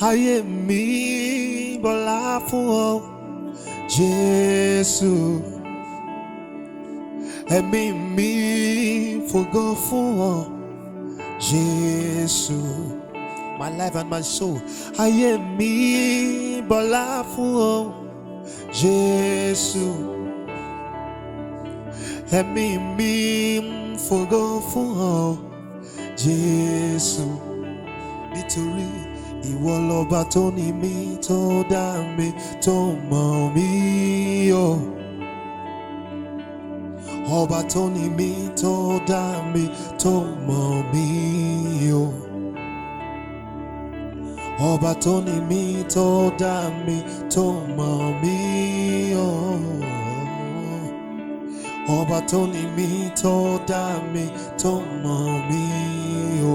ayé mi bọ́lá fún ọ Jesu, ẹ̀mí mi fògo fún ọ Jesu, my life and my soul, ayé mi bọ́lá fún ọ Jesu, ẹ̀mí mi fògo fún ọ Jesu, nítorí ìwọ lọba tó ní mi, tó dá mi, tó mọ̀ mí o. Ọba tó ní mi, tó dá mi, tó mọ̀ mí o. Ọba tó ní mi, tó dá mi, tó mọ̀ mí o. Ọba tó ní mi, tó dá mi, tó mọ̀ mí o.